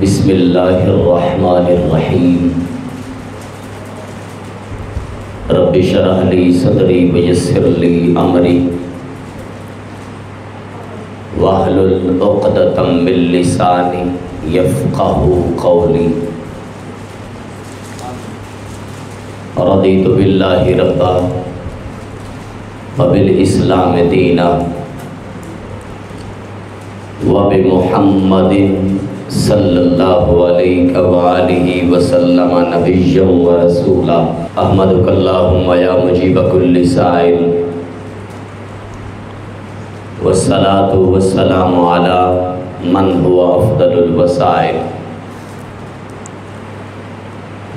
بسم اللہ الرحمن الرحیم رب اشرح لی صدری ویسر لی امری واحلل عقدۃ من لسانی یفقہوا قولی رضیت باللہ ربا وبالاسلام دینا وبمحمد صلی اللہ علیہ وآلہ وسلم نبیا ورسولا احمدک اللہم یا مجیب کل سائل والصلاة والسلام علی من هو افضل الوسائل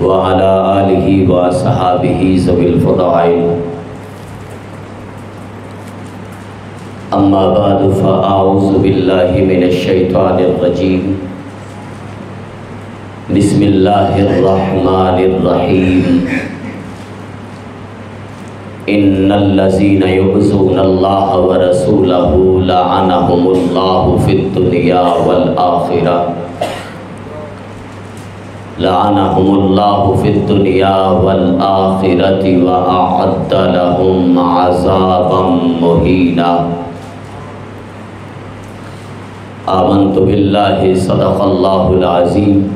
وعلى آلہ وصحابہ ذوی الفضائل اما بعد فاعوذ باللہ من الشیطان الرجیم بسم اللہ الرحمن الرحیم ان الذین یؤذون اللہ ورسولہ لعنہم اللہ فی الدنیا والآخرہ لعنہم اللہ فی الدنیا والآخرۃ وأعد لہم عذابا مہینا آمنت باللہ صدق اللہ العظیم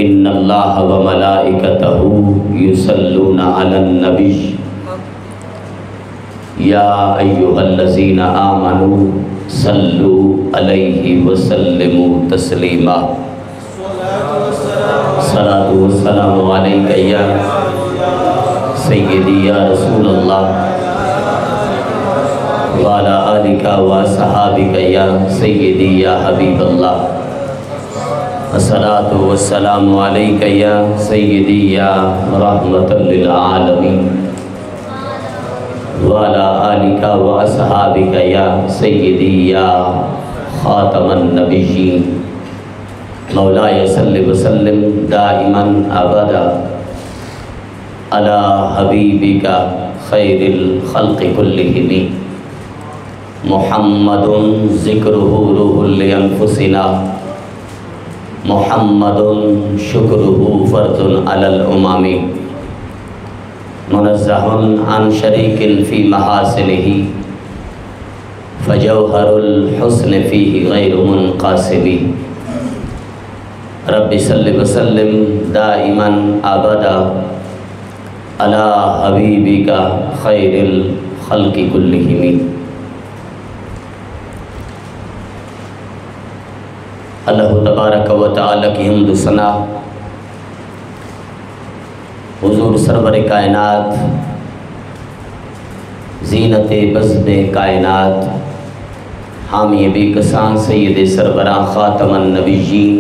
ان اللہ وملائکتہ یصلون علی النبی یا ایہا الذین آمنوا صلوا علیہ وسلموا تسلیما الصلاۃ والسلام علیک یا سیدی یا رسول اللہ وعلی آلک وصحابک یا سیدی یا حبیب اللہ الصلاۃ والسلام علیک یا سیدی یا رحمۃ للعالمین وعلی آلک وصحابک یا سیدی یا خاتم النبیین مولاي صل وسلم دائما ابدا على حبيبك خير الخلق كلهم محمد ذكره روح لأنفسنا محمد شكره فرد على الأمم منزه عن شريك في محاسنه فجوهر الحسن فيه غير منقاسم رب صل وسلم دائما ابدا على حبيبك خير الخلق كلهم اللہ تبارک و تعالی کی حمد و ثنا حضور سرور کائنات زینت بزم کائنات حامی بے کسان سید سربراں خاتم النبیین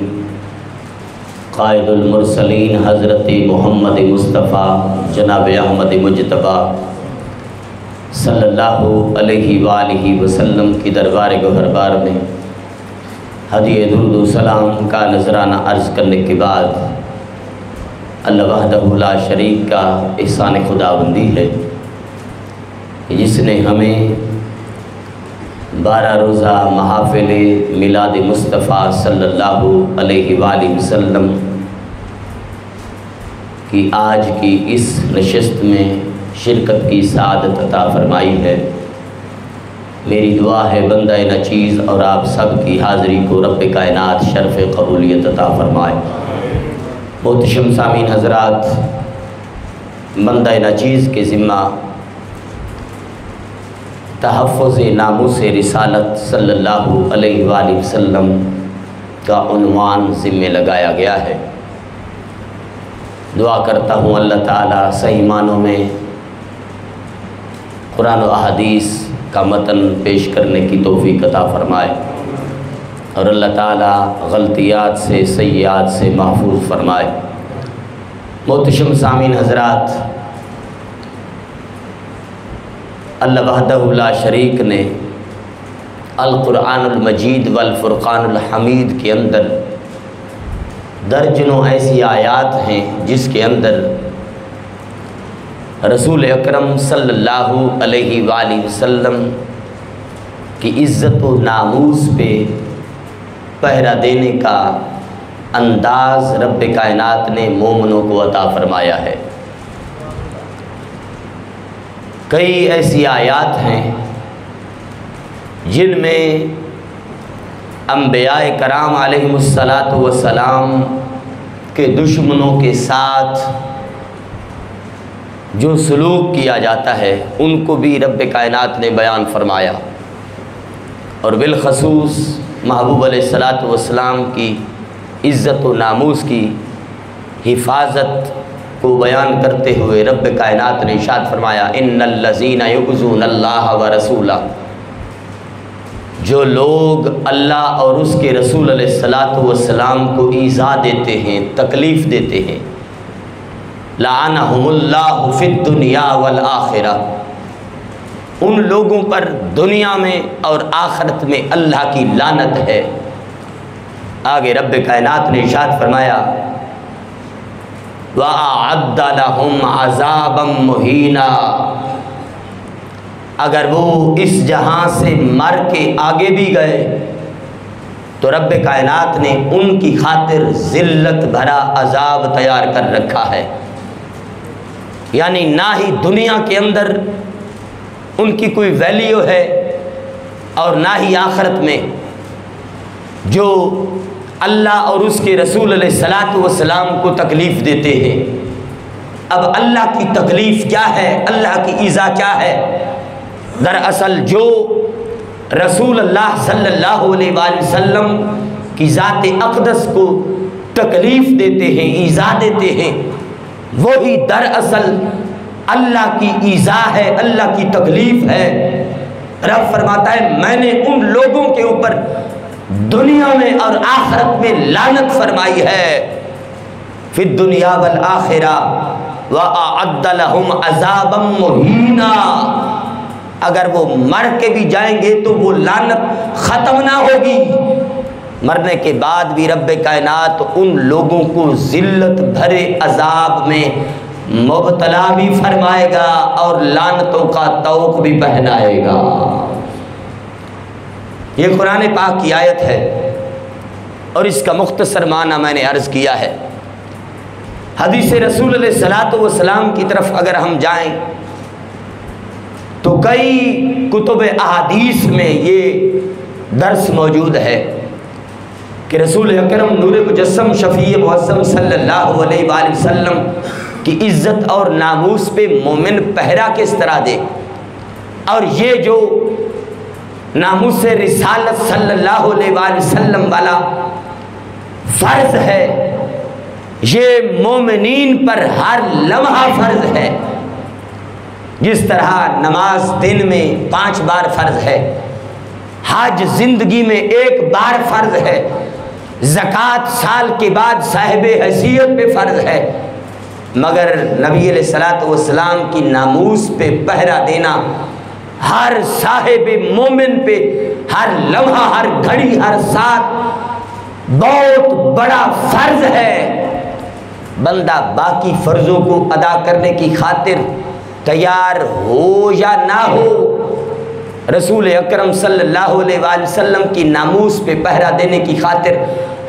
قائد المرسلین حضرت محمد مصطفیٰ جناب احمد مجتبیٰ صلی اللہ علیہ وآلہ وسلم کی دربار گوہر میں ہدیہ درود و سلام کا نذرانہ عرض کرنے کے بعد اللہ وحدہ لا شریک کا احسان خداوندی ہے کہ جس نے ہمیں 12 روزہ محافل میلاد مصطفیٰ صلی اللہ علیہ وآلہ وسلم کی آج کی اس نشست میں شرکت کی سعادت عطا فرمائی ہے۔ میری دعا ہے بندہ ناچیز اور آپ سب کی حاضری کو رب کائنات شرف قبولیت عطا فرمائے۔ محتشم سامعین حضرات، بندہ ناچیز کے ذمہ تحفظ ناموس رسالت صلی اللہ علیہ وآلہ وسلم کا عنوان ذمہ لگایا گیا ہے۔ دعا کرتا ہوں اللہ تعالیٰ صحیح معنوں میں قرآن و احادیث کا متن پیش کرنے کی توفیق عطا فرمائے اور اللہ تعالیٰ غلطیات سے سیئات سے محفوظ فرمائے۔ محتشم سامعین حضرات، اللہ وحدہ لا شریک نے القرآن المجید والفرقان الحمید کے اندر درجنوں ایسی آیات ہیں جس کے اندر رسول اکرم صلی اللہ علیہ وآلہ وسلم کی عزت و ناموس پہ پہرا دینے کا انداز رب کائنات نے مومنوں کو عطا فرمایا ہے۔ کئی ایسی آیات ہیں جن میں انبیاء کرام علیہم السلام کے دشمنوں کے ساتھ جو سلوک کیا جاتا ہے ان کو بھی رب کائنات نے بیان فرمایا، اور بالخصوص محبوب علیہ السلام کی عزت و ناموس کی حفاظت کو بیان کرتے ہوئے رب کائنات نے ارشاد فرمایا ان الذین یؤذون اللہ ورسولہ، جو لوگ اللہ اور اس کے رسول علیہ السلام کو ایذا دیتے ہیں، تکلیف دیتے ہیں، لعنہم اللہ فی الدنیا والآخرہ، ان لوگوں پر دنیا میں اور آخرت میں اللہ کی لعنت ہے۔ آگے رب کائنات نے ارشاد فرمایا وَأَعَدَّ لَهُمْ عَذَابًا مُهِينًا، اگر وہ اس جہاں سے مر کے آگے بھی گئے تو رب کائنات نے ان کی خاطر ذلت بھرا عذاب تیار کر رکھا ہے، یعنی نہ ہی دنیا کے اندر ان کی کوئی ویلیو ہے اور نہ ہی آخرت میں۔ جو اللہ اور اس کے رسول علیہ السلام کو تکلیف دیتے ہیں، اب اللہ کی تکلیف کیا ہے، اللہ کی ایذا کیا ہے؟ دراصل جو رسول اللہ صلی اللہ علیہ وآلہ وسلم کی ذات اقدس کو تکلیف دیتے ہیں، ایذا دیتے ہیں، وہی دراصل اللہ کی ایذا ہے، اللہ کی تکلیف ہے۔ رب فرماتا ہے میں نے ان لوگوں کے اوپر دنیا میں اور آخرت میں لعنت فرمائی ہے، فی الدنیا والآخرہ وَأَعَدَّ لَهُمْ عَذَابًا مُهِينًا، اگر وہ مر کے بھی جائیں گے تو وہ لعنت ختم نہ ہوگی، مرنے کے بعد بھی رب کائنات ان لوگوں کو ذلت بھرے عذاب میں مبتلا بھی فرمائے گا اور لعنتوں کا طوق بھی پہنائے گا۔ یہ قرآن پاک کی آیت ہے اور اس کا مختصر معنی میں نے عرض کیا ہے۔ حدیث رسول علیہ السلام کی طرف اگر ہم جائیں تو کئی کتب احادیث میں یہ درس موجود ہے کہ رسول اکرم نور مجسم شفیع معظم صلی اللہ علیہ وآلہ وسلم کی عزت اور ناموس پہ مومن پہرا کس طرح دے، اور یہ جو ناموس رسالت صلی اللہ علیہ وآلہ وسلم والا فرض ہے یہ مومنین پر ہر لمحہ فرض ہے۔ جس طرح نماز دن میں 5 بار فرض ہے، حج زندگی میں 1 بار فرض ہے، زکوٰۃ سال کے بعد صاحب حیثیت پہ فرض ہے، مگر نبی علیہ السلام کی ناموس پہ پہرا دینا ہر صاحب مومن پہ ہر لمحہ، ہر گھڑی، ہر ساتھ بہت بڑا فرض ہے۔ بندہ باقی فرضوں کو ادا کرنے کی خاطر تیار ہو یا نہ ہو، رسول اکرم صلی اللہ علیہ وآلہ وسلم کی ناموس پہ پہرا دینے کی خاطر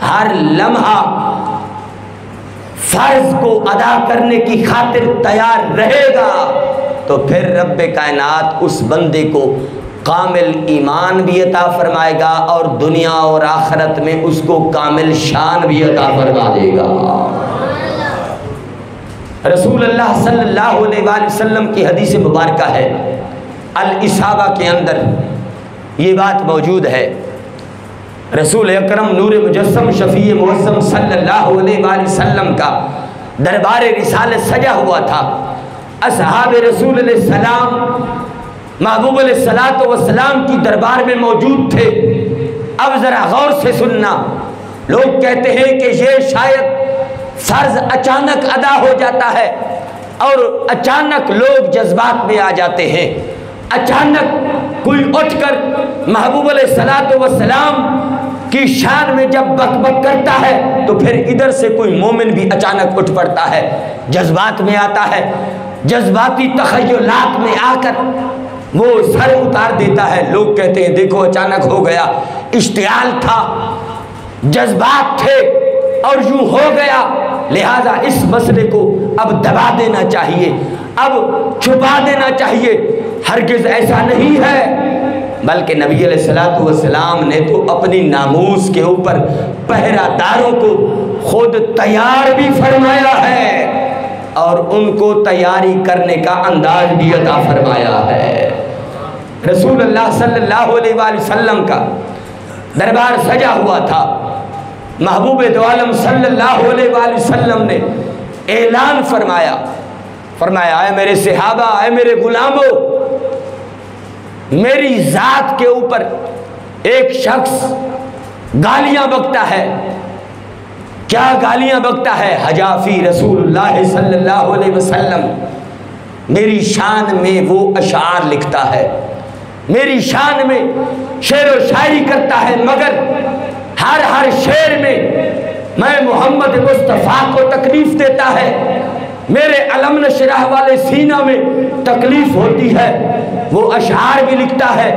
ہر لمحہ فرض کو ادا کرنے کی خاطر تیار رہے گا، تو پھر رب کائنات اس بندے کو کامل ایمان بھی عطا فرمائے گا اور دنیا اور آخرت میں اس کو کامل شان بھی عطا فرما دے گا۔ رسول اللہ صلی اللہ علیہ وآلہ وسلم کی حدیث مبارکہ ہے، الاصابہ کے اندر یہ بات موجود ہے۔ رسول اکرم نور مجسم شفیع معظم صلی اللہ علیہ وآلہ وسلم کا دربار رسالت سجا ہوا تھا، اصحاب رسول علیہ السلام محبوب علیہ السلام کی دربار میں موجود تھے۔ اب ذرا غور سے سننا، لوگ کہتے ہیں کہ یہ شاید فرض اچانک ادا ہو جاتا ہے اور اچانک لوگ جذبات میں آ جاتے ہیں، اچانک کوئی اٹھ کر محبوب علیہ السلام کی شان میں جب بک بک کرتا ہے تو پھر ادھر سے کوئی مومن بھی اچانک اٹھ پڑتا ہے، جذبات میں آتا ہے، جذباتی تخیلات میں آ کر وہ سر اتار دیتا ہے۔ لوگ کہتے ہیں دیکھو اچانک ہو گیا، اشتعال تھا، جذبات تھے اور یوں ہو گیا، لہذا اس مسئلے کو اب دبا دینا چاہیے، اب چھپا دینا چاہیے۔ ہرگز ایسا نہیں ہے، بلکہ نبی علیہ السلام نے تو اپنی ناموس کے اوپر پہرہ داروں کو خود تیار بھی فرمایا ہے اور ان کو تیاری کرنے کا انداز بھی عطا فرمایا ہے۔ رسول اللہ صلی اللہ علیہ وآلہ وسلم کا دربار سجا ہوا تھا، محبوب دو عالم صلی اللہ علیہ وآلہ وسلم نے اعلان فرمایا اے میرے صحابہ، اے میرے غلاموں، میری ذات کے اوپر ایک شخص گالیاں بکتا ہے۔ کیا گالیاں بکتا ہے؟ حجافی رسول اللہ صلی اللہ علیہ وسلم، میری شان میں وہ اشعار لکھتا ہے، میری شان میں شعر و شاعری کرتا ہے، مگر ہر شعر میں محمد مصطفیٰ کو تکلیف دیتا ہے، میرے علم نشرح والے سینہ میں تکلیف ہوتی ہے۔ وہ اشعار بھی لکھتا ہے،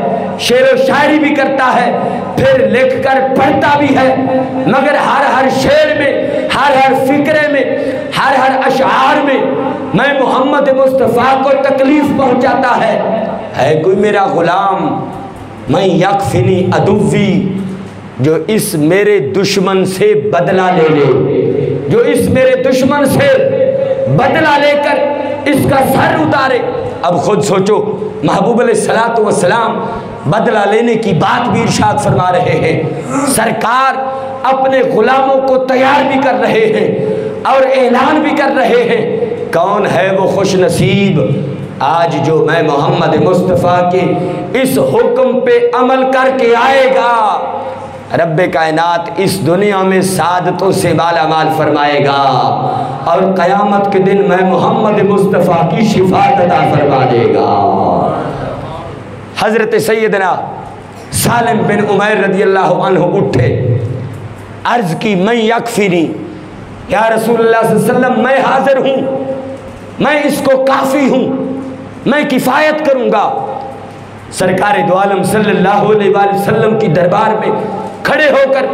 شعر و شاعری بھی کرتا ہے، پھر لکھ کر پڑھتا بھی ہے، مگر ہر شعر میں، ہر فکرے میں، ہر اشعار میں میں محمد مصطفیٰ کو تکلیف پہنچاتا ہے کوئی میرا غلام میں یکفنی عدوی، جو اس میرے دشمن سے بدلہ لے لے، جو اس میرے دشمن سے بدلہ لے کر اس کا سر اتارے۔ اب خود سوچو، محبوب علیہ السلام بدلہ لینے کی بات بھی ارشاد فرما رہے ہیں، سرکار اپنے غلاموں کو تیار بھی کر رہے ہیں اور اعلان بھی کر رہے ہیں۔ کون ہے وہ خوش نصیب آج جو میں محمد مصطفیٰ کے اس حکم پہ عمل کر کے آئے گا، رب کائنات اس دنیا میں سعادتوں سے مالا مال فرمائے گا اور قیامت کے دن میں محمد مصطفیٰ کی شفاعت عطا فرما دے گا۔ حضرت سیدنا سالم بن عمیر رضی اللہ عنہ اٹھے، عرض کی میں یکفینی، یا رسول اللہ صلی اللہ علیہ وسلم میں حاضر ہوں، میں اس کو کافی ہوں، میں کفایت کروں گا۔ سرکار دو عالم صلی اللہ علیہ وآلہ وسلم کی دربار میں کھڑے ہو کر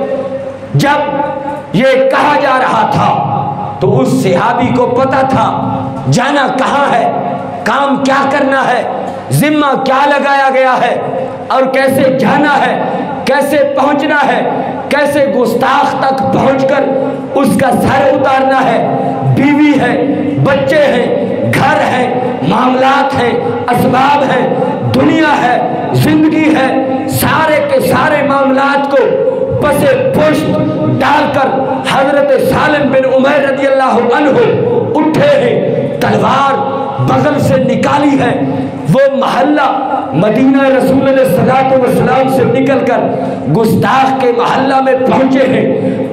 جب یہ کہا جا رہا تھا تو اس صحابی کو پتا تھا جانا کہاں ہے، کام کیا کرنا ہے، ذمہ کیا لگایا گیا ہے اور کیسے جانا ہے، کیسے پہنچنا ہے، کیسے گستاخ تک پہنچ کر اس کا سر اتارنا ہے۔ بیوی ہے، بچے ہیں، گھر ہے، معاملات ہیں، اسباب ہیں، دنیا ہے، زندگی ہے، سارے کے سارے معاملات کو پس پشت ڈال کر حضرت سالم بن عمیر رضی اللہ عنہ اٹھے ہیں، تلوار بغل سے نکالی ہے، وہ محلہ مدینہ رسول اللہ صلی اللہ علیہ وسلم سے نکل کر گستاخ کے محلہ میں پہنچے ہیں۔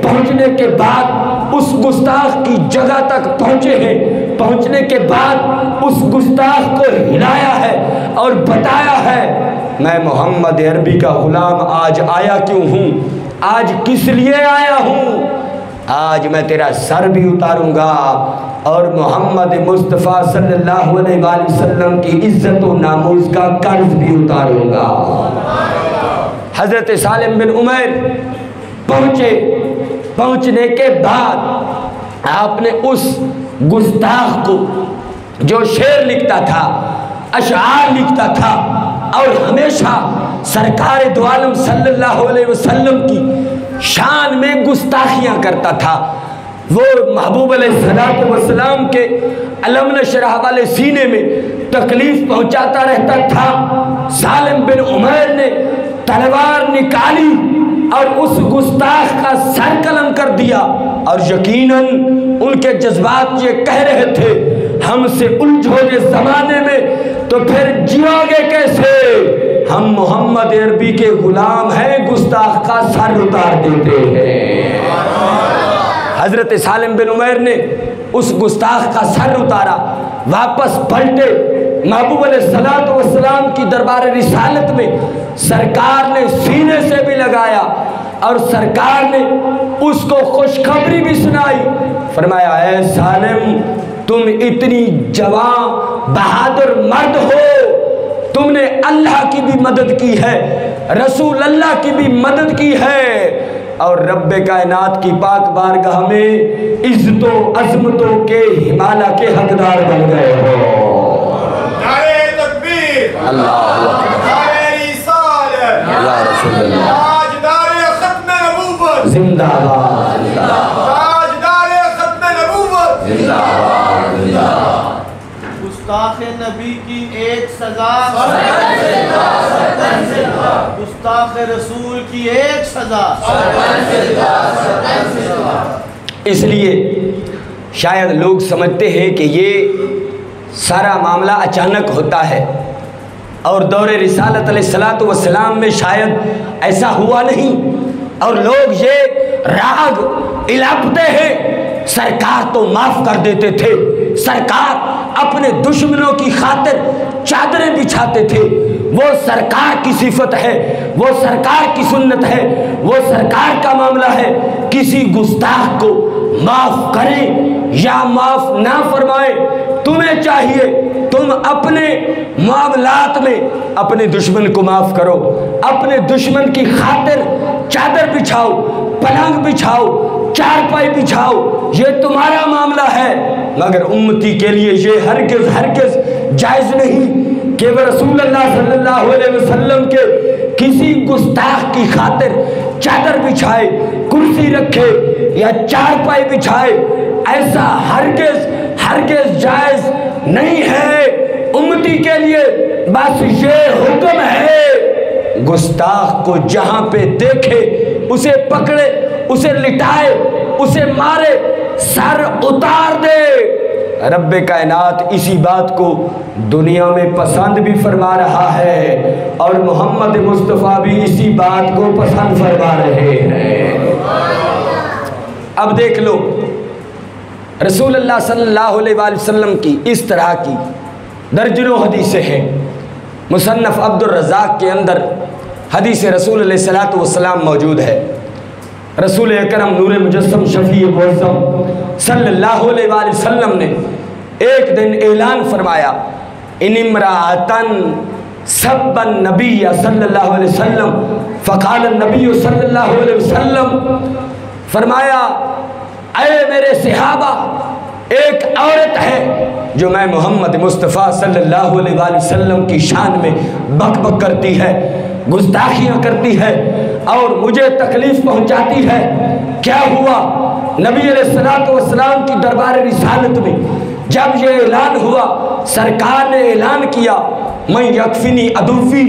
پہنچنے کے بعد اس گستاخ کی جگہ تک پہنچے ہیں، پہنچنے کے بعد اس گستاخ کو ہلایا ہے اور بتایا ہے میں محمد عربی کا غلام آج آیا کیوں ہوں، آج کس لیے آیا ہوں، آج میں تیرا سر بھی اتاروں گا اور محمد مصطفیٰ صلی اللہ علیہ وآلہ وسلم کی عزت و ناموس کا قرض بھی اتاروں گا۔ حضرت سالم بن عمیر پہنچے، پہنچنے کے بعد آپ نے اس گستاخ کو جو شعر لکھتا تھا، اشعار لکھتا تھا اور ہمیشہ سرکار دو عالم صلی اللہ علیہ وسلم کی شان میں گستاخیاں کرتا تھا، وہ محبوب علیہ السلام کے علم نشرح والے سینے میں تکلیف پہنچاتا رہتا تھا۔ سالم بن عمیر نے تلوار نکالی اور اس گستاخ کا سر قلم کر دیا، اور یقیناً ان کے جذبات یہ کہہ رہے تھے ہم سے الجھو گے زمانے میں تو پھر جیو گے کیسے، ہم محمد عربی کے غلام ہیں، گستاخ کا سر اتار دیتے ہیں۔ حضرت سالم بن عمیر نے اس گستاخ کا سر اتارا، واپس پلٹے، محبوب علیہ السلام کی دربار رسالت میں سرکار نے سینے سے بھی لگایا اور سرکار نے اس کو خوشخبری بھی سنائی، فرمایا اے سالم تم اتنی جوان بہادر مرد ہو، تم نے اللہ کی بھی مدد کی ہے، رسول اللہ کی بھی مدد کی ہے، اور رب کائنات کی پاک بارگاہ میں عزت و عظمتوں کے ہمالیہ کے حقدار بن گئے ہو۔ نعرہ تکبیر، اللہ اکبر، نعرہ رسالت، یا رسول اللہ، تاجدار ختم نبوت، زندہ باد، تاجدار ختم نبوت، زندہ باد، زندہ باد۔ گستاخ نبی کی ایک سزا، گستاخ رسول کی ایک سزا۔ اس لیے شاید لوگ سمجھتے ہیں کہ یہ سارا معاملہ اچانک ہوتا ہے، اور دور رسالت علیہ الصلوۃ والسلام میں شاید ایسا ہوا نہیں، اور لوگ یہ راگ الاپتے ہیں سرکار تو معاف کر دیتے تھے، سرکار اپنے دشمنوں کی خاطر چادریں بچھاتے تھے، وہ سرکار کی صفت ہے، وہ سرکار کی سنت ہے، وہ سرکار کا معاملہ ہے۔ کسی گستاخ کو معاف کریں یا معاف نہ فرمائیں، تمہیں چاہیے تم اپنے معاملات میں اپنے دشمن کو معاف کرو، اپنے دشمن کی خاطر چادر بچھاؤ، پلنگ بچھاؤ، چارپائی بچھاؤ، یہ تمہارا معاملہ ہے، مگر امتی کے لیے یہ ہرگز جائز نہیں کہ وہ رسول اللہ صلی اللہ علیہ وسلم کے کسی گستاخ کی خاطر چادر بچھائے، کرسی رکھے یا چارپائی بچھائے، ایسا ہرگز جائز نہیں ہے امتی کے لیے۔ بس یہ حکم ہے گستاخ کو جہاں پہ دیکھے اسے پکڑے، اسے لٹائے، اسے مارے، سر اتار دے۔ رب کائنات اسی بات کو دنیا میں پسند بھی فرما رہا ہے، اور محمد مصطفیٰ بھی اسی بات کو پسند فرما رہے ہیں۔ اب دیکھ لو رسول اللہ صلی اللہ علیہ وآلہ وسلم کی اس طرح کی درجنوں حدیثیں ہیں۔ مصنف عبد الرزاق کے اندر حدیث رسول علیہ الصلوۃ والسلام موجود ہے۔ رسول اکرم نور مجسم شفیع معظم صلی اللہ علیہ وآلہ وسلم نے ایک دن اعلان فرمایا، ان امرأتن سب النبی صلی اللہ علیہ وسلم، فقال النبی صلی اللہ علیہ وسلم، فرمایا اے میرے صحابہ، ایک عورت ہے جو میں محمد مصطفیٰ صلی اللہ علیہ وآلہ وسلم کی شان میں بک بک کرتی ہے، گستاخیاں کرتی ہے اور مجھے تکلیف پہنچاتی ہے۔ کیا ہوا؟ نبی علیہ الصلوۃ والسلام کی دربار رسالت میں جب یہ اعلان ہوا، سرکار نے اعلان کیا، من یکفنی عدوی،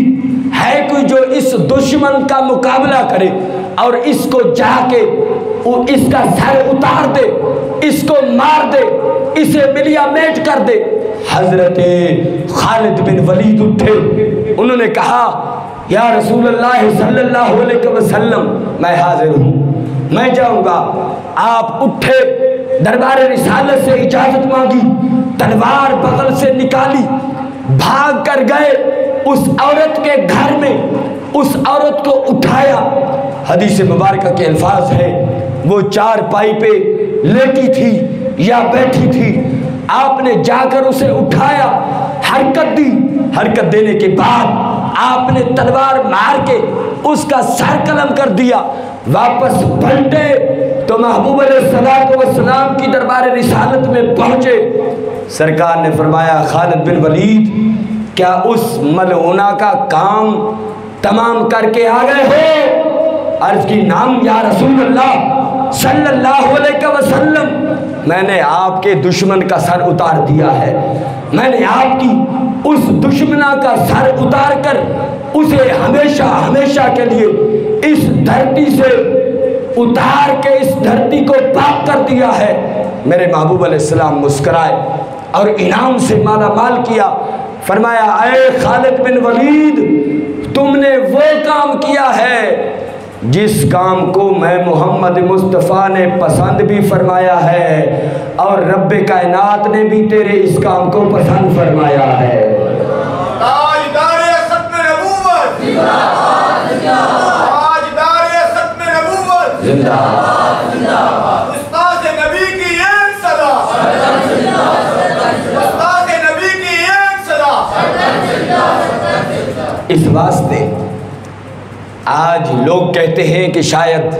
ہے کوئی جو اس دشمن کا مقابلہ کرے اور اس کو جا کے اس کا سر اتار دے، اس کو مار دے، اسے ملیا میٹ کر دے۔ حضرت خالد بن ولید اٹھے، انہوں نے کہا یا رسول اللہ صلی اللہ علیہ وسلم، میں حاضر ہوں، میں جاؤں گا۔ آپ اٹھے، دربار رسالت سے اجازت مانگی، تلوار بغل سے نکالی، بھاگ کر گئے اس عورت کے گھر میں، اس عورت کو اٹھایا۔ حدیث مبارکہ کے الفاظ ہے، وہ چار پائی پہ لیٹی تھی یا بیٹھی تھی، آپ نے جا کر اسے اٹھایا، حرکت دی، حرکت دینے کے بعد آپ نے تلوار مار کے اس کا سر قلم کر دیا۔ واپس پلٹے تو محبوب علیہ الصلوۃ والسلام کی دربار رسالت میں پہنچے۔ سرکار نے فرمایا خالد بن ولید، کیا اس ملعونہ کا کام تمام کر کے آ گئے ہو؟ عرض کی نام یا رسول اللہ صلی اللہ علیہ وسلم، میں نے آپ کے دشمن کا سر اتار دیا ہے، میں نے آپ کی اس دشمنہ کا سر اتار کر اسے ہمیشہ ہمیشہ کے لیے اس دھرتی سے اتار کے اس دھرتی کو پاک کر دیا ہے۔ میرے محبوب علیہ السلام مسکرائے اور انعام سے مالا مال کیا، فرمایا اے خالد بن ولید، تم نے وہ کام کیا ہے جس کام کو میں محمد مصطفیٰ نے پسند بھی فرمایا ہے، اور رب کائنات نے بھی تیرے اس کام کو پسند فرمایا ہے۔ تاجدار ختم نبوت، تاجدار ختم نبوت، استاد نبی کی ایک صدا، استاد نبی کی ایک صدا۔ اس واسطے آج لوگ کہتے ہیں کہ شاید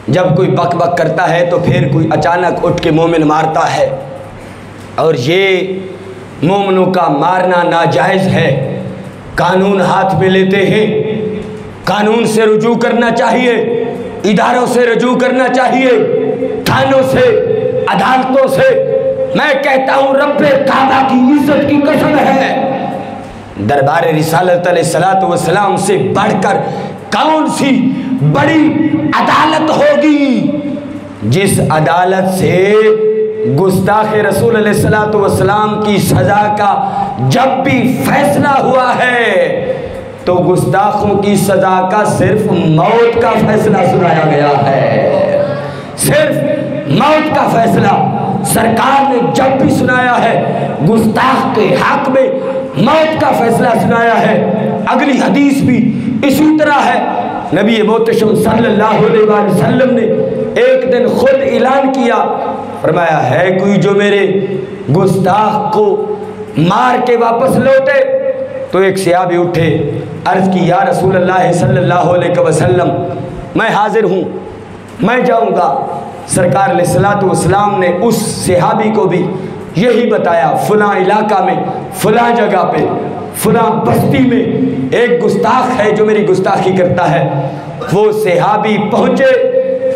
جب کوئی بک بک کرتا ہے تو پھر کوئی اچانک اٹھ کے مومن مارتا ہے، اور یہ مومنوں کا مارنا ناجائز ہے۔ قانون ہاتھ میں لیتے ہیں، قانون سے رجوع کرنا چاہیے، اداروں سے رجوع کرنا چاہیے، تھانوں سے، عدالتوں سے۔ میں کہتا ہوں رب کعبہ کی عزت کی قسم ہے، دربار رسالت علیہ الصلوۃ والسلام سے بڑھ کر کون سی بڑی عدالت ہوگی جس عدالت سے گستاخ رسول علیہ الصلوۃ والسلام کی سزا کا جب بھی فیصلہ ہوا ہے تو گستاخوں کی سزا کا صرف موت کا فیصلہ سنایا گیا ہے، صرف موت کا فیصلہ سرکار نے جب بھی سنایا ہے، گستاخ کے حق میں موت کا فیصلہ سنایا ہے۔ اگلی حدیث بھی اسی طرح ہے، نبی محتشم صلی اللہ علیہ وآلہ وسلم نے ایک دن خود اعلان کیا، فرمایا ہے کوئی جو میرے گستاخ کو مار کے واپس لوٹے؟ تو ایک صحابی اٹھے، عرض کی یا رسول اللہ صلی اللہ علیہ وسلم میں حاضر ہوں، میں جاؤں گا۔ سرکار علیہ الصلوۃ والسلام نے اس صحابی کو بھی یہی بتایا، فلاں علاقہ میں، فلاں جگہ پہ، فلاں بستی میں ایک گستاخ ہے جو میری گستاخی کرتا ہے۔ وہ صحابی پہنچے،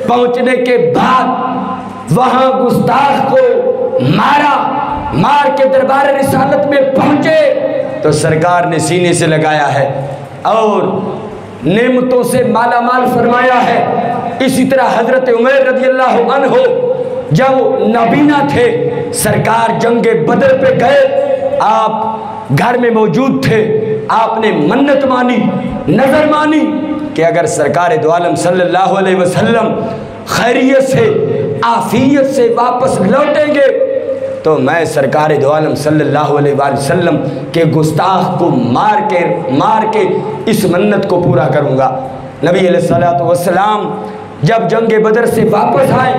پہنچنے کے بعد وہاں گستاخ کو مارا، مار کے دربار رسالت میں پہنچے تو سرکار نے سینے سے لگایا ہے اور نعمتوں سے مالا مال فرمایا ہے۔ اسی طرح حضرت عمر رضی اللہ عنہ جب نابینا تھے، سرکار جنگ بدر پہ گئے، آپ گھر میں موجود تھے، آپ نے منت مانی، نظر مانی کہ اگر سرکار دو عالم صلی اللہ علیہ وسلم خیریت سے، عافیت سے واپس لوٹیں گے تو میں سرکار دو عالم صلی اللہ علیہ وآلہ وسلم کے گستاخ کو مار کے اس منت کو پورا کروں گا۔ نبی علیہ الصلوۃ والسلام جب جنگ بدر سے واپس آئے،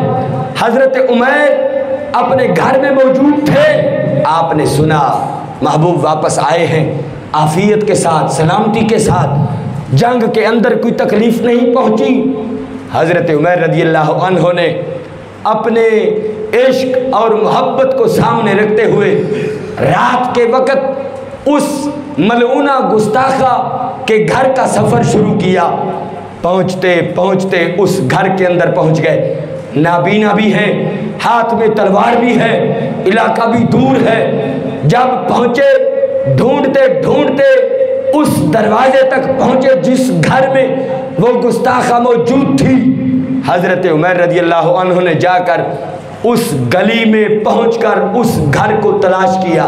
حضرت عمیر اپنے گھر میں موجود تھے، آپ نے سنا محبوب واپس آئے ہیں عافیت کے ساتھ، سلامتی کے ساتھ، جنگ کے اندر کوئی تکلیف نہیں پہنچی۔ حضرت عمیر رضی اللہ عنہ نے اپنے عشق اور محبت کو سامنے رکھتے ہوئے رات کے وقت اس ملعونہ گستاخہ کے گھر کا سفر شروع کیا۔ پہنچتے پہنچتے اس گھر کے اندر پہنچ گئے، نابینا بھی ہے، ہاتھ میں تلوار بھی ہے، علاقہ بھی دور ہے۔ جب پہنچے، ڈھونڈتے ڈھونڈتے اس دروازے تک پہنچے جس گھر میں وہ گستاخہ موجود تھی۔ حضرت عمر رضی اللہ عنہ نے جا کر اس گلی میں پہنچ کر اس گھر کو تلاش کیا،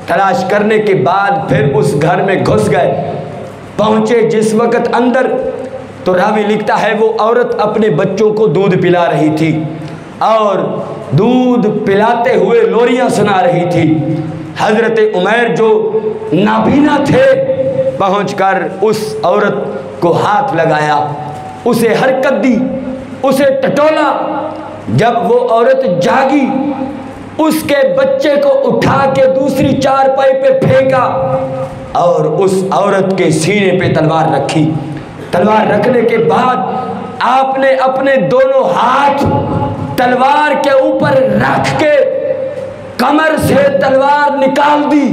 تلاش کرنے کے بعد پھر اس گھر میں گھس گئے۔ پہنچے جس وقت اندر تو راوی لکھتا ہے وہ عورت اپنے بچوں کو دودھ پلا رہی تھی اور دودھ پلاتے ہوئے لوریاں سنا رہی تھی۔ حضرت عمیر جو نابینا تھے پہنچ کر اس عورت کو ہاتھ لگایا، اسے حرکت دی، اسے ٹٹولا۔ جب وہ عورت جاگی، اس کے بچے کو اٹھا کے دوسری چارپائی پہ پھینکا اور اس عورت کے سینے پہ تلوار رکھی۔ تلوار رکھنے کے بعد آپ نے اپنے دونوں ہاتھ تلوار کے اوپر رکھ کے کمر سے تلوار نکال دی،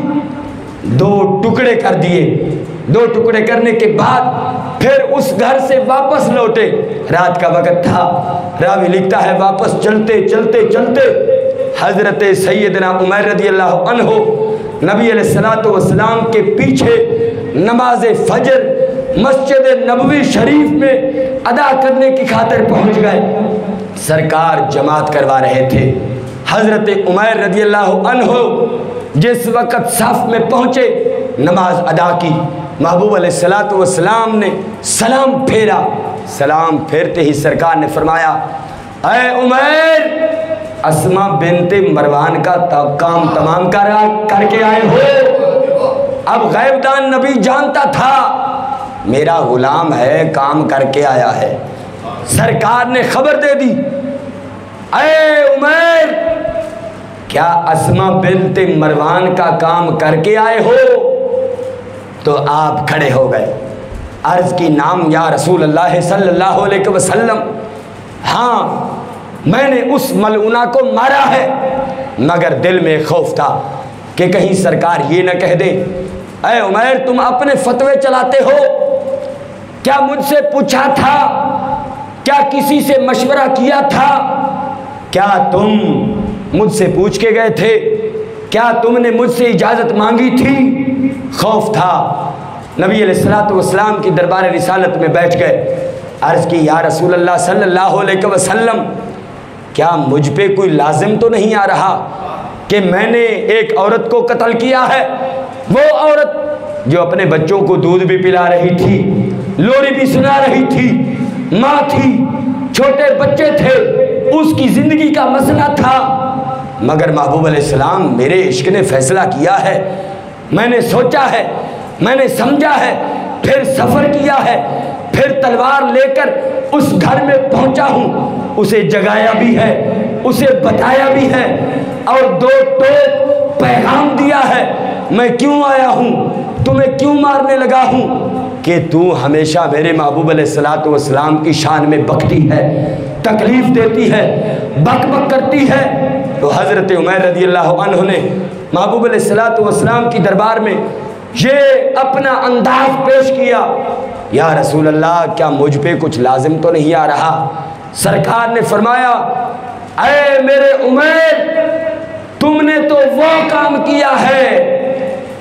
دو ٹکڑے کر دیے۔ دو ٹکڑے کرنے کے بعد پھر اس گھر سے واپس لوٹے، رات کا وقت تھا۔ راوی لکھتا ہے واپس چلتے چلتے چلتے حضرت سیدنا عمر رضی اللہ عنہ نبی علیہ الصلوۃ والسلام کے پیچھے نماز فجر مسجد نبوی شریف میں ادا کرنے کی خاطر پہنچ گئے۔ سرکار جماعت کروا رہے تھے۔ حضرت عمر رضی اللہ عنہ جس وقت صف میں پہنچے، نماز ادا کی، محبوب علیہ الصلوۃ والسلام نے سلام پھیرا۔ سلام پھیرتے ہی سرکار نے فرمایا، اے عمر، اسما بنت مروان کا کام تمام کر کے آئے ہو؟ اب غیب دان نبی جانتا تھا میرا غلام ہے، کام کر کے آیا ہے۔ سرکار نے خبر دے دی، اے عمر، کیا اسما بنت مروان کا کام کر کے آئے ہو؟ تو آپ کھڑے ہو گئے، عرض کی نام یا رسول اللہ صلی اللہ علیہ وسلم۔ ہاں میں نے اس ملعونہ کو مارا ہے، مگر دل میں خوف تھا کہ کہیں سرکار یہ نہ کہہ دیں اے عمیر تم اپنے فتوے چلاتے ہو، کیا مجھ سے پوچھا تھا؟ کیا کسی سے مشورہ کیا تھا؟ کیا تم مجھ سے پوچھ کے گئے تھے؟ کیا تم نے مجھ سے اجازت مانگی تھی؟ خوف تھا۔ نبی علیہ الصلوۃ والسلام کی دربار رسالت میں بیٹھ گئے، عرض کی یا رسول اللہ صلی اللہ علیہ وسلم کیا مجھ پہ کوئی لازم تو نہیں آ رہا کہ میں نے ایک عورت کو قتل کیا ہے؟ وہ عورت جو اپنے بچوں کو دودھ بھی پلا رہی تھی، لوری بھی سنا رہی تھی، ماں تھی، چھوٹے بچے تھے، اس کی زندگی کا مسئلہ تھا، مگر محبوب علیہ السلام میرے عشق نے فیصلہ کیا ہے، میں نے سوچا ہے، میں نے سمجھا ہے، پھر سفر کیا ہے، پھر تلوار لے کر اس گھر میں پہنچا ہوں، اسے جگایا بھی ہے، اسے بتایا بھی ہے اور دو ٹوک پیغام دیا ہے میں کیوں آیا ہوں، تمہیں کیوں مارنے لگا ہوں، کہ تو ہمیشہ میرے محبوب علیہ الصلوۃ والسلام کی شان میں بکتی ہے، تکلیف دیتی ہے، بک بک کرتی ہے۔ تو حضرت عمیر رضی اللہ عنہ نے محبوب علیہ الصلوۃ والسلام کی دربار میں یہ اپنا انداز پیش کیا، یا رسول اللہ کیا مجھ پہ کچھ لازم تو نہیں آ رہا؟ سرکار نے فرمایا اے میرے عمیر تم نے تو وہ کام کیا ہے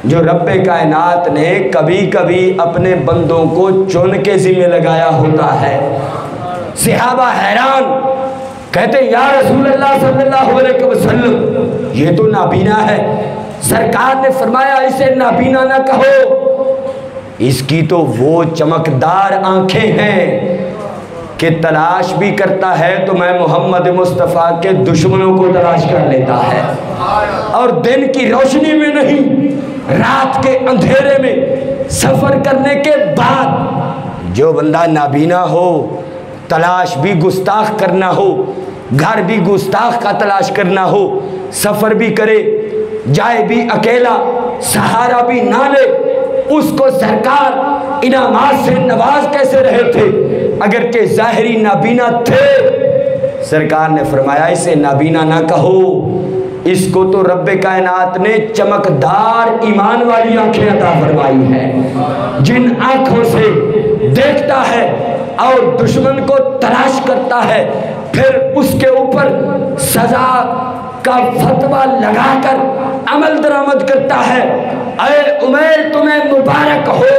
جو رب کائنات نے کبھی کبھی اپنے بندوں کو چن کے ذمہ لگایا ہوتا ہے۔ صحابہ حیران، کہتے یا رسول اللہ صلی اللہ علیہ وسلم یہ تو نابینا ہے۔ سرکار نے فرمایا اسے نابینا نہ کہو، اس کی تو وہ چمکدار آنکھیں ہیں کہ تلاش بھی کرتا ہے تو میں محمد مصطفیٰ کے دشمنوں کو تلاش کر لیتا ہے، اور دن کی روشنی میں نہیں، رات کے اندھیرے میں سفر کرنے کے بعد جو بندہ نابینا ہو، تلاش بھی گستاخ کرنا ہو، گھر بھی گستاخ کا تلاش کرنا ہو، سفر بھی کرے، جائے بھی اکیلا، سہارا بھی نہ لے، اس کو سرکار انعامات سے نواز کیسے رہے تھے اگرچہ ظاہری نابینا تھے؟ سرکار نے فرمایا اسے نابینا نہ کہو، اس کو تو رب کائنات نے چمکدار ایمان والی آنکھیں عطا فرمائی ہیں، جن آنکھوں سے دیکھتا ہے اور دشمن کو تلاش کرتا ہے، پھر اس کے اوپر سزا کا فتویٰ لگا کر عمل درآمد کرتا ہے۔ اے عمیر تمہیں مبارک ہو،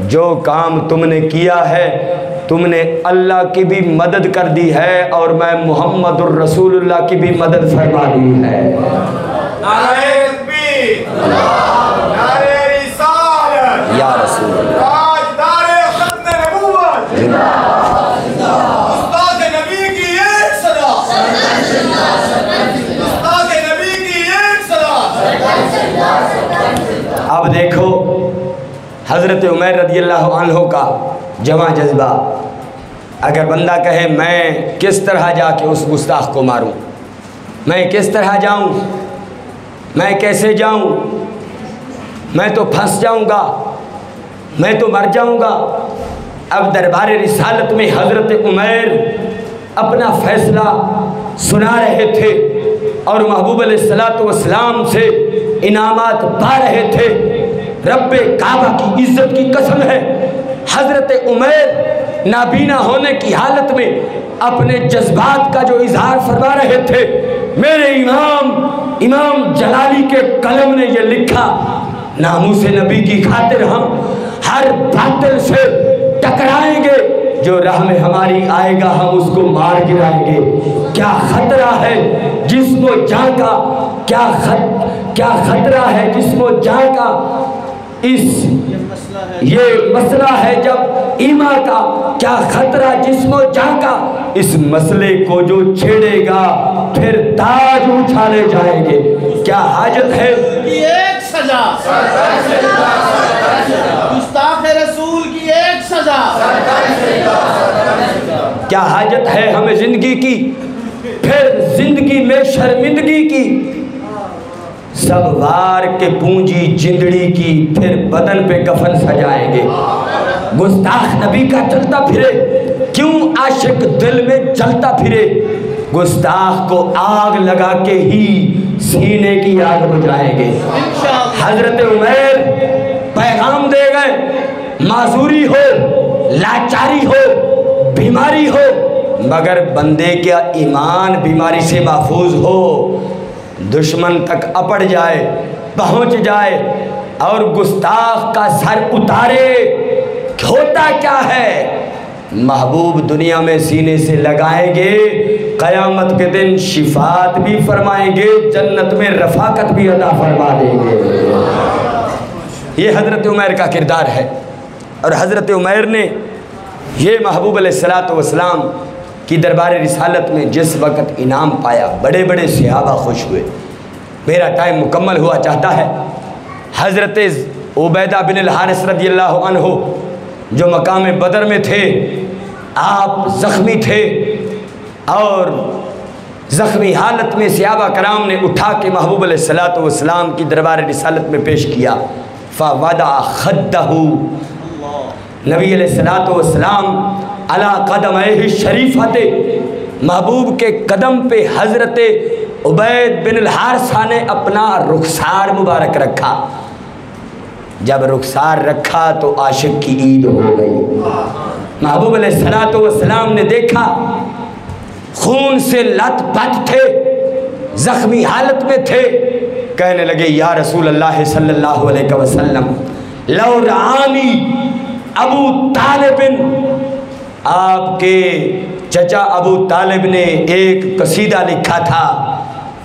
جو کام تم نے کیا ہے تم نے اللہ کی بھی مدد کر دی ہے اور میں محمد الرسول اللہ کی بھی مدد فرما دی ہے۔ نعرہ تکبیر، نعرہ رسالت، یا رسول اللہ، تاجدار ختم نبوت، استاد نبی کی ایک صدا، استاد نبی کی ایک صدا۔ اب دیکھو حضرت عمیر رضی اللہ عنہ کا جمع جذبہ، اگر بندہ کہے میں کس طرح جا کے اس گستاخ کو ماروں، میں کس طرح جاؤں، میں کیسے جاؤں، میں تو پھنس جاؤں گا، میں تو مر جاؤں گا۔ اب دربار رسالت میں حضرت عمیر اپنا فیصلہ سنا رہے تھے اور محبوب علیہ الصلوۃ والسلام سے انعامات پا رہے تھے۔ رب کعبہ کی عزت کی قسم ہے، حضرت عمیر نابینا ہونے کی حالت میں اپنے جذبات کا جو اظہار فرما رہے تھے، میرے امام جلالی کے قلم نے یہ لکھا، ناموس نبی کی خاطر ہم ہر باطل سے ٹکرائیں گے، جو راہ میں ہماری آئے گا ہم اس کو مار گرائیں گے۔ کیا خطرہ ہے جسم و جان کا، کیا خطرہ ہے جسم و جان کا، یہ مسئلہ ہے جب ایمان کا، کیا خطرہ جسم و جان کا، اس مسئلے کو جو چھیڑے گا پھر تاج اچھالے جائیں گے۔ کیا حاجت ہے ایک سزا، گستاخ رسول کی ایک سزا، کیا حاجت ہے ہمیں زندگی کی، پھر زندگی میں شرمندگی کی، سب وار کے پونجی جندڑی کی، پھر بدن پہ کفن سجائیں گے۔ گستاخ نبی کا چلتا پھرے کیوں عاشق دل میں جلتا پھرے، گستاخ کو آگ لگا کے ہی سینے کی آگ بجھائیں گے۔ حضرت عمیر پیغام دے گئے، معذوری ہو، لاچاری ہو، بیماری ہو، مگر بندے کا ایمان بیماری سے محفوظ ہو، دشمن تک اپڑ جائے، پہنچ جائے اور گستاخ کا سر اتارے، ہوتا کیا ہے؟ محبوب دنیا میں سینے سے لگائیں گے، قیامت کے دن شفاعت بھی فرمائیں گے، جنت میں رفاقت بھی عطا فرما دیں گے۔ یہ حضرت عمیر کا کردار ہے، اور حضرت عمیر نے یہ محبوب علیہ السلام کی دربار رسالت میں جس وقت انعام پایا، بڑے بڑے صحابہ خوش ہوئے۔ میرا ٹائم مکمل ہوا چاہتا ہے۔ حضرت عبیدہ بن الحارث رضی اللہ عنہ جو مقام بدر میں تھے، آپ زخمی تھے، اور زخمی حالت میں صحابہ کرام نے اٹھا کے محبوب علیہ السلام کی دربار رسالت میں پیش کیا۔ فَوَدَعَ خَدَّهُ، نبی علیہ السلام علی قدمہ شریفت، محبوب کے قدم پہ حضرت عبید بن الحارثہ نے اپنا رخسار مبارک رکھا۔ جب رخسار رکھا تو عاشق کی عید ہو گئی۔ محبوب علیہ السلام نے دیکھا خون سے لت پت تھے، زخمی حالت میں تھے، کہنے لگے یا رسول اللہ صلی اللہ علیہ وسلم لو رعانی ابو طالب، آپ کے چچا ابو طالب نے ایک قصیدہ لکھا تھا،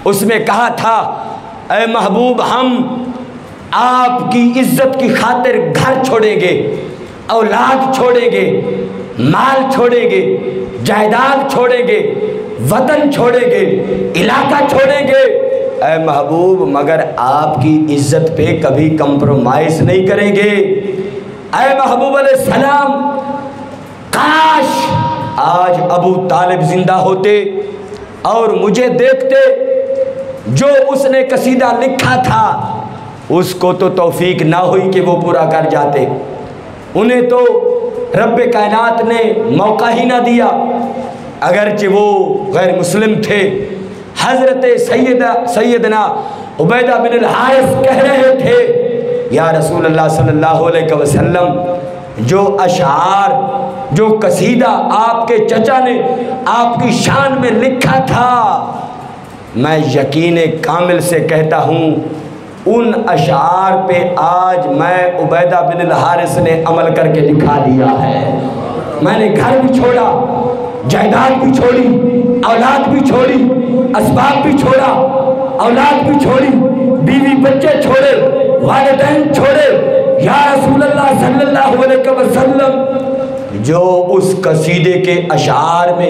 اس میں کہا تھا اے محبوب ہم آپ کی عزت کی خاطر گھر چھوڑیں گے، اولاد چھوڑیں گے، مال چھوڑیں گے، جائیداد چھوڑیں گے، وطن چھوڑیں گے، علاقہ چھوڑیں گے، اے محبوب مگر آپ کی عزت پہ کبھی کمپرومائز نہیں کریں گے۔ اے محبوب علیہ السلام کاش آج ابو طالب زندہ ہوتے اور مجھے دیکھتے، جو اس نے قصیدہ لکھا تھا اس کو تو توفیق نہ ہوئی کہ وہ پورا کر جاتے، انہیں تو رب کائنات نے موقع ہی نہ دیا، اگرچہ وہ غیر مسلم تھے۔ حضرت سیدنا عبیدہ بن الحارث کہہ رہے تھے یا رسول اللہ صلی اللہ علیہ وسلم، جو اشعار، جو قصیدہ آپ کے چچا نے آپ کی شان میں لکھا تھا، میں یقین کامل سے کہتا ہوں ان اشعار پہ آج میں عبیدہ بن الحارث نے عمل کر کے دکھا دیا ہے۔ میں نے گھر بھی چھوڑا، جائیداد بھی چھوڑی، اولاد بھی چھوڑی، اسباب بھی چھوڑا، اولاد بھی چھوڑی، بیوی بچے چھوڑے، والدین چھوڑے، یا رسول اللہ صلی اللہ علیہ وسلم جو اس قصیدے کے اشعار میں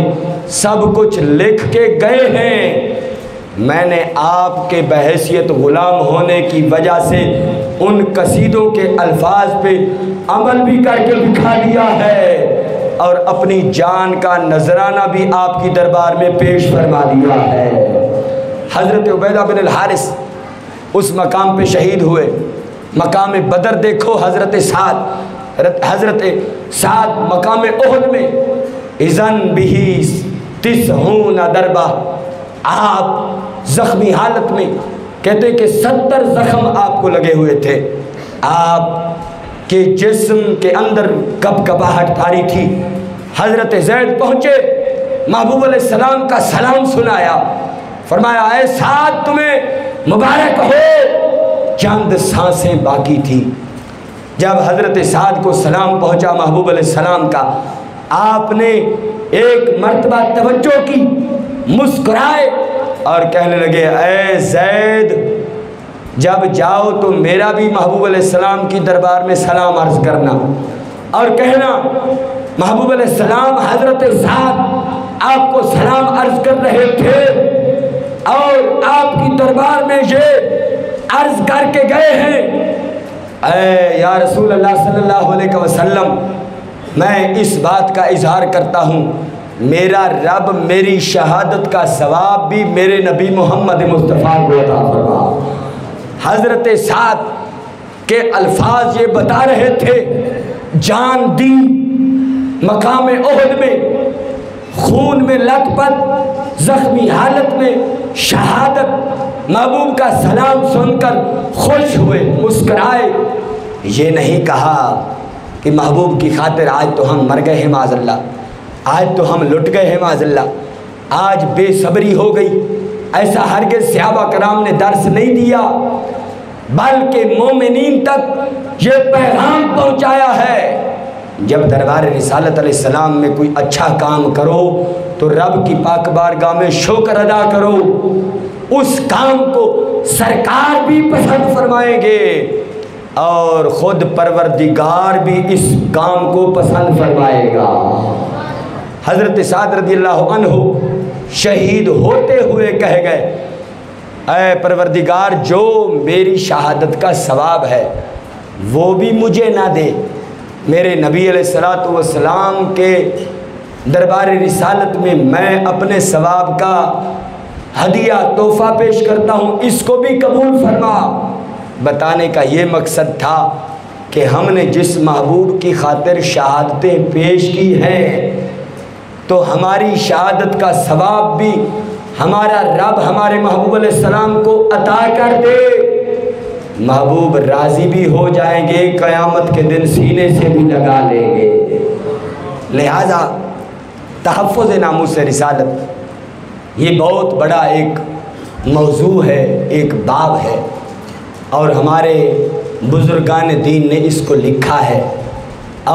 سب کچھ لکھ کے گئے ہیں، میں نے آپ کے بحیثیت غلام ہونے کی وجہ سے ان قصیدوں کے الفاظ پہ عمل بھی کر کے دکھا دیا ہے، اور اپنی جان کا نذرانہ بھی آپ کی دربار میں پیش فرما دیا ہے۔ حضرت عبیدہ بن الحارث اس مقام پہ شہید ہوئے۔ مقام بدر دیکھو، حضرت سعد مقام احد میں اذن بھی تسعون دربہ، آپ زخمی حالت میں، کہتے کہ 70 زخم آپ کو لگے ہوئے تھے، آپ کے جسم کے اندر کپکپاہٹ طاری تھی۔ حضرت زید پہنچے، محبوب علیہ السلام کا سلام سنایا، فرمایا اے سعد تمہیں مبارک ہو، چند سانسیں باقی تھی۔ جب حضرت سعد کو سلام پہنچا محبوب علیہ السلام کا، آپ نے ایک مرتبہ توجہ کی، مسکرائے اور کہنے لگے اے زید جب جاؤ تو میرا بھی محبوب علیہ السلام کی دربار میں سلام عرض کرنا اور کہنا محبوب علیہ السلام حضرت سعد آپ کو سلام عرض کر رہے تھے اور آپ کی دربار میں یہ عرض کر کے گئے ہیں اے یا رسول اللہ صلی اللہ علیہ وسلم، میں اس بات کا اظہار کرتا ہوں میرا رب میری شہادت کا ثواب بھی میرے نبی محمد مصطفیٰ کو عطا فرما۔ حضرت سعد کے الفاظ یہ بتا رہے تھے، جان دی مقام احد میں خون میں لت پت زخمی حالت میں شہادت محبوب کا سلام سن کر خوش ہوئے، مسکرائے. یہ نہیں کہا کہ محبوب کی خاطر آج تو ہم مر گئے ہیں معاذ اللہ، آج تو ہم لٹ گئے ہیں معاذ اللہ، آج بے صبری ہو گئی. ایسا ہرگز صحابہ کرام نے درس نہیں دیا، بلکہ مومنین تک یہ پیغام پہنچایا ہے جب دربار رسالت علیہ السلام میں کوئی اچھا کام کرو تو رب کی پاک بارگاہ میں شکر ادا کرو، اس کام کو سرکار بھی پسند فرمائیں گے اور خود پروردگار بھی اس کام کو پسند فرمائے گا. حضرت سعد رضی اللہ عنہ شہید ہوتے ہوئے کہہ گئے، اے پروردگار جو میری شہادت کا ثواب ہے وہ بھی مجھے نہ دے، میرے نبی علیہ السلام کے دربار رسالت میں میں اپنے ثواب کا ہدیہ تحفہ پیش کرتا ہوں، اس کو بھی قبول فرما. بتانے کا یہ مقصد تھا کہ ہم نے جس محبوب کی خاطر شہادتیں پیش کی ہیں تو ہماری شہادت کا ثواب بھی ہمارا رب ہمارے محبوب علیہ السلام کو عطا کر دے. محبوب راضی بھی ہو جائیں گے، قیامت کے دن سینے سے بھی لگا لیں گے. لہذا تحفظ ناموس رسالت یہ بہت بڑا ایک موضوع ہے، ایک باب ہے، اور ہمارے بزرگان دین نے اس کو لکھا ہے،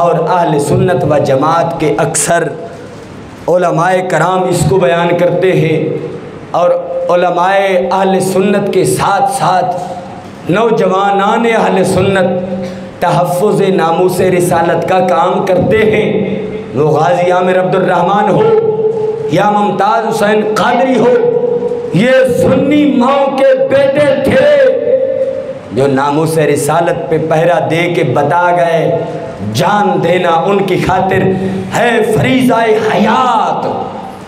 اور اہل سنت و جماعت کے اکثر علماء کرام اس کو بیان کرتے ہیں، اور علماء اہل سنت کے ساتھ ساتھ نوجوانان اہل سنت تحفظ ناموس رسالت کا کام کرتے ہیں. وہ غازی عامر عبد الرحمن ہو یا ممتاز حسین قادری ہو، یہ سنی ماؤں کے بیٹے تھے جو ناموس رسالت پہ پہرا دے کے بتا گئے جان دینا ان کی خاطر ہے فریضہ حیات،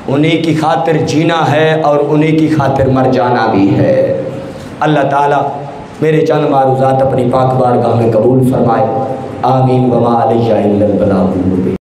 انہی کی خاطر جینا ہے اور انہی کی خاطر مر جانا بھی ہے. اللہ تعالیٰ میرے چند معروضات اپنی پاک بارگاہ میں قبول فرمائے. آمین. وما علیہ الا البلاغ المبین.